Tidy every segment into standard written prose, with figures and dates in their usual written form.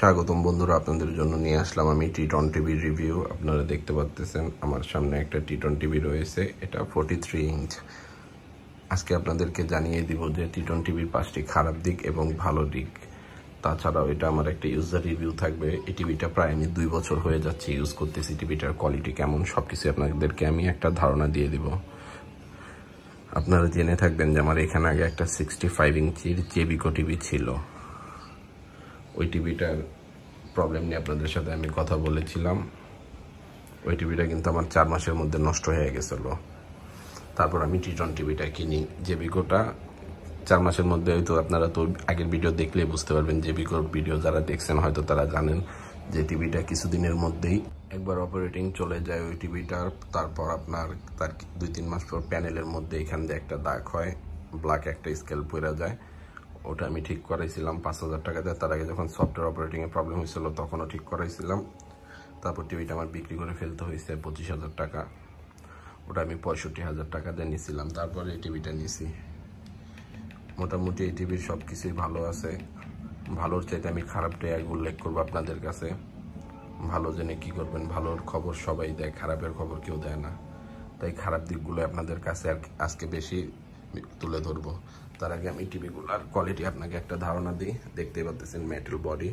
স্বাগতম বন্ধুরা, আপনাদের জন্য নিয়ে আসলাম আমি টি-টোন টিভির রিভিউ। আপনারা দেখতে পাচ্ছেন আমার সামনে একটা টি-টোন টিভি রয়েছে, এটা 43 ইঞ্চ। আজকে আপনাদেরকে জানিয়ে দিব যে টি-টোন টিভির 5টি খারাপ দিক এবং ভালো দিক। তাছাড়াও এটা আমার একটা ইউজার রিভিউ থাকবে। এই টিভিটা প্রায় আমি 2 বছর হয়ে যাচ্ছে ইউজ করতেছি। টিভিটার কোয়ালিটি কেমন সবকিছু আপনাদেরকে আমি একটা ধারণা দিয়ে দিব। আপনারা জেনে থাকবেন যে আমার এখানে আগে একটা 65 ইঞ্চির জেবিকো টিভি ছিল। ওই টিভিটার প্রবলেম নিয়ে আপনাদের সাথে আমি কথা বলেছিলাম। ওই টিভিটা কিন্তু আমার 4 মাসের মধ্যে নষ্ট হয়ে গেছিলো। তারপর আমি টি-টোন টিভিটা কিনি। জেবিকোটা 4 মাসের মধ্যে, হয়তো আপনারা তো আগের ভিডিও দেখলে বুঝতে পারবেন। জেবিকোর ভিডিও যারা দেখছেন হয়তো তারা জানেন যে টিভিটা কিছুদিনের মধ্যেই একবার অপারেটিং চলে যায় ওই টিভিটার। তারপর আপনার তার 2-3 মাস পর প্যানেলের মধ্যে এখান দিয়ে একটা দাগ হয়, ব্ল্যাক একটা স্কেল পড়ে যায়। ওটা আমি ঠিক করাইছিলাম 5,000 টাকা দিয়ে। তার আগে যখন সফটওয়্যার অপারেটিংয়ে প্রবলেম হয়েছিল তখনও ঠিক করাইছিলাম। তারপর টিভিটা আমার বিক্রি করে ফেলতে হয়েছে 25,000 টাকা। ওটা আমি 65,000 টাকা দিয়ে নিয়েছিলাম। তারপরে এই টিভিটা নিয়েছি। মোটামুটি এই টিভির সব কিছুই ভালো আছে। ভালোর চাইতে আমি খারাপটাই আগে উল্লেখ করবো আপনাদের কাছে। ভালো জেনে কি করবেন, ভালোর খবর সবাই দেয়, খারাপের খবর কেউ দেয় না। তাই খারাপ দিকগুলো আপনাদের কাছে আজকে বেশি তুলে ধরবো। তার আগে আমি টিভিগুলোর কোয়ালিটি আপনাকে একটা ধারণা দিই। দেখতেই পাচ্ছেন মেটাল বডি,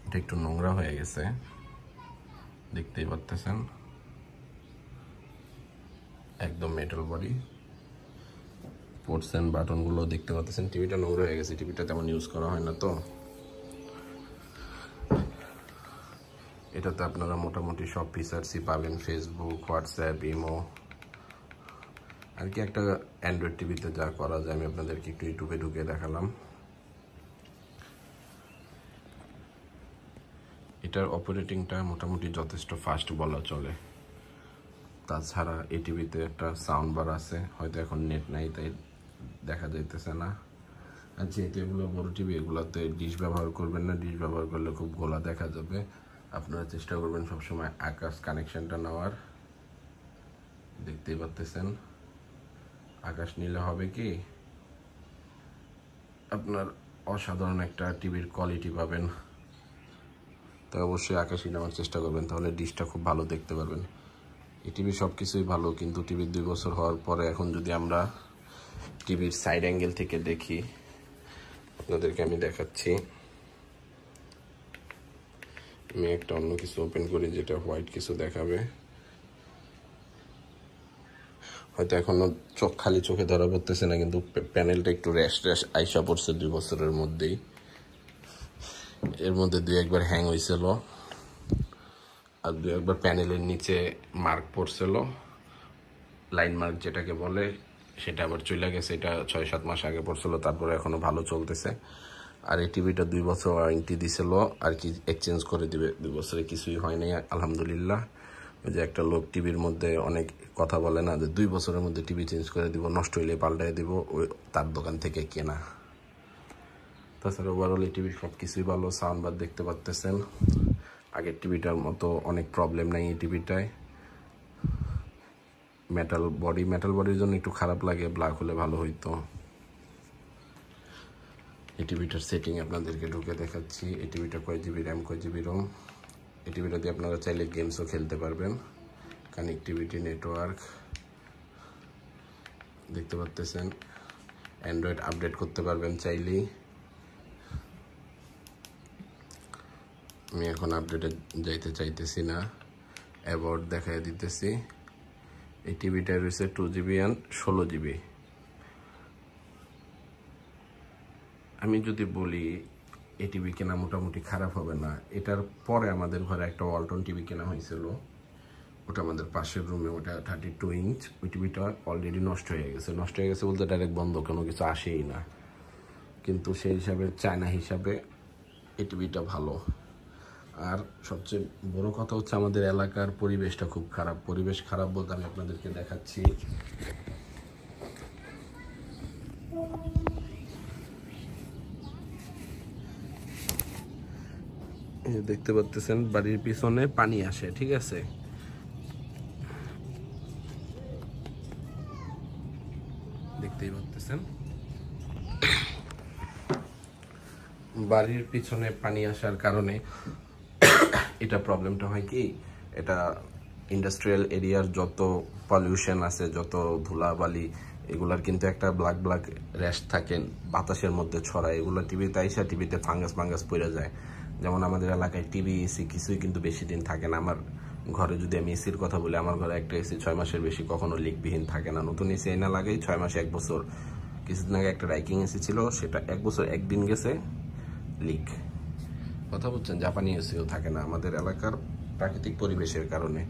এটা একটু নোংরা হয়ে গেছে, দেখতেই পাচ্ছেন একদম মেটাল বডি। পোর্টস এন্ড বাটনগুলো দেখতে পাচ্ছেন। টিভিটা নোংরা হয়ে গেছে, টিভিটা তেমন ইউজ করা হয় না তো। এটাতে আপনারা মোটামুটি সব ফিচার্সই পাবেন, ফেসবুক, হোয়াটসঅ্যাপ, ইমো, আর কি একটা অ্যান্ড্রয়েড টিভিতে যা করা যায় আমি আপনাদেরকে একটু ইউটিউবে ঢুকে দেখালাম। এটার অপারেটিংটা মোটামুটি যথেষ্ট ফাস্ট বলা চলে। তাছাড়া এই টিভিতে একটা সাউন্ড বার আছে, হয়তো এখন নেট নাই তাই দেখা যাইতেছে না। আর যেহেতু এগুলো বড় টিভি, এগুলোতে ডিশ ব্যবহার করবেন না, ডিশ ব্যবহার করলে খুব গোলা দেখা যাবে। আপনারা চেষ্টা করবেন সবসময় আকাশ কানেকশনটা নেওয়ার। দেখতেই পাচ্ছেন আকাশ নিলে হবে কি আপনার অসাধারণ একটা টিভির কোয়ালিটি পাবেন। তো অবশ্যই আকাশই নেওয়ার চেষ্টা করবেন, তাহলে ডিশটা খুব ভালো দেখতে পারবেন। এই টিভি সব কিছুই ভালো, কিন্তু টিভির 2 বছর হওয়ার পরে এখন যদি আমরা টিভির সাইড অ্যাঙ্গেল থেকে দেখি, আপনাদেরকে আমি দেখাচ্ছি। আমি একটা অন্য কিছু ওপেন করি যেটা হোয়াইট কিছু দেখাবে। হয়তো এখনো খালি চোখে ধরা পড়তেছে না, কিন্তু প্যানেলটা একটু র্যাশ আইসা পড়ছে 2 বছরের মধ্যেই। এর মধ্যে 2-1বার হ্যাং হয়েছিল, আর 2-1বার প্যানেলের নিচে মার্ক পড়ছিল, লাইন মার্ক যেটাকে বলে, সেটা আবার চলে গেছে। এটা 6-7 মাস আগে পড়ছিল, তারপরে এখনো ভালো চলতেছে। আর এই টিভিটা 2 বছর ওয়ারেন্টি দিছিল, আর কি এক্সচেঞ্জ করে দিবে। 2 বছরে কিছুই হয় নাই আলহামদুলিল্লাহ। ওই যে একটা লোক টিভির মধ্যে অনেক কথা বলে না, যে 2 বছরের মধ্যে টিভি চেঞ্জ করে দিব, নষ্ট হইলে পাল্টাই দিব, ওই তার দোকান থেকে কেনা। তাছাড়া ওভারঅল এই টিভির সব কিছুই ভালো। সাউন্ড বার দেখতে পাচ্ছেন, আগের টিভিটার মতো অনেক প্রবলেম নাই এই টিভিটায়। মেটাল বডির জন্য একটু খারাপ লাগে, ব্ল্যাক হলে ভালো হইতো। এই টিভিটার সেটিং আপনাদেরকে ঢুকে দেখাচ্ছি। এই টিভিটা কয় জিবি র্যাম, কয় জিবি রোম। এই টিভিটা দিয়ে আপনারা চাইলে গেমসও খেলতে পারবেন। কানেক্টিভিটি, নেটওয়ার্ক দেখতে পাচ্ছেন। অ্যান্ড্রয়েড আপডেট করতে পারবেন চাইলেই। আমি এখন আপডেটে যাইতে চাইতেছি না, অ্যাবাউট দেখাই দিতেছি। এই টিভিটা রয়েছে 2 জিবি অ্যান্ড 16 জিবি। আমি যদি বলি এই টিভি কেনা মোটামুটি খারাপ হবে না। এটার পরে আমাদের ঘরে একটা ওয়ালটন টিভি কেনা হয়েছিল, ওটা আমাদের পাশের রুমে, ওটা 32 ইঞ্চ। ওই টিভিটা অলরেডি নষ্ট হয়ে গেছে বলতে ডাইরেক্ট বন্ধ, কোনো কিছু আসেই না। কিন্তু সেই হিসাবে চায়না হিসাবে এই টিভিটা ভালো। আর সবচেয়ে বড় কথা হচ্ছে আমাদের এলাকার পরিবেশটা খুব খারাপ। পরিবেশ খারাপ বলতে আমি আপনাদেরকে দেখাচ্ছি। দেখতে পাচ্ছেন বাড়ির পিছনে পানি আসে, ঠিক আছে। দেখতেই পাচ্ছেন বাড়ির পিছনে পানি আসার কারণে এটা প্রবলেমটা হয় কি, এটা ইন্ডাস্ট্রিয়াল এরিয়ার যত পলিউশন আছে, যত ধুলাবালি, এগুলার কিন্তু একটা ব্ল্যাক ব্ল্যাক র্যাশ থাকে, বাতাসের মধ্যে ছড়ায়। এগুলো টিভিতে আইসা টিভিতে ফাঙ্গাস পড়ে যায়। যেমন আমাদের এলাকায় টিভি, এসি কিছুই কিন্তু বেশি দিন থাকে না। আমার ঘরে যদি আমি এসির কথা বলি, আমার ঘরে একটা এসি 6 মাসের বেশি কখনো লিকবিহীন থাকে না। নতুন এসি না লাগাই 6 মাসে 1 বছর। কিছুদিন আগে একটা রাইকিং এসি ছিল, সেটা 1 বছর 1 দিন গেছে লিক। কথা বলছেন, জাপানি এসিও থাকে না। আমাদের এলাকার প্রাকৃতিক পরিবেশের কারণে।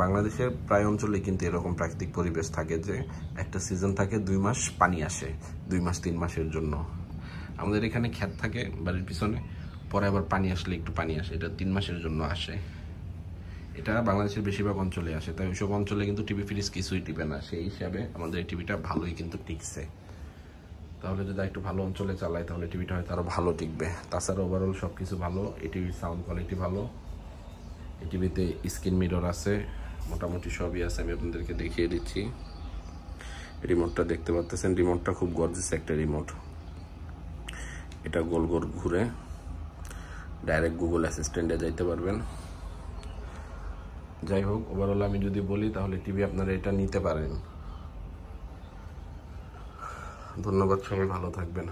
বাংলাদেশের প্রায় অঞ্চলে কিন্তু এরকম প্রাকৃতিক পরিবেশ থাকে যে একটা সিজন থাকে 2 মাস পানি আসে, 2 মাস 3 মাসের জন্য। আমাদের এখানে ক্ষেত থাকে বাড়ির পিছনে, পরে আবার পানি আসলে একটু পানি আসে, এটা 3 মাসের জন্য আসে। এটা বাংলাদেশের বেশিরভাগ অঞ্চলে আসে, তাই ওইসব অঞ্চলে কিন্তু টিভি ফ্রিজ কিছুই টিপে না। সেই হিসাবে আমাদের এই টিভিটা ভালোই কিন্তু টিকছে। তাহলে যদি একটু ভালো অঞ্চলে চালাই তাহলে টিভিটা হয়তো আরও ভালো টিকবে। তাছাড়া ওভারঅল সব কিছু ভালো। এই টিভির সাউন্ড কোয়ালিটি ভালো, এই টিভিতে স্ক্রিন মিরর আছে, মোটামুটি সবই আছে। আমি আপনাদেরকে দেখিয়ে দিচ্ছি। রিমোটটা দেখতে পাচ্ছেন, রিমোটটা খুব গর্জিয়াস একটা রিমোট। এটা গোল গোল ঘুরে ডাইরেক্ট গুগল অ্যাসিস্ট্যান্টে যাইতে পারবেন। যাই হোক, ওভারঅল আমি যদি বলি তাহলে টিভি আপনারা এটা নিতে পারেন। ধন্যবাদ, সবাই ভালো থাকবেন।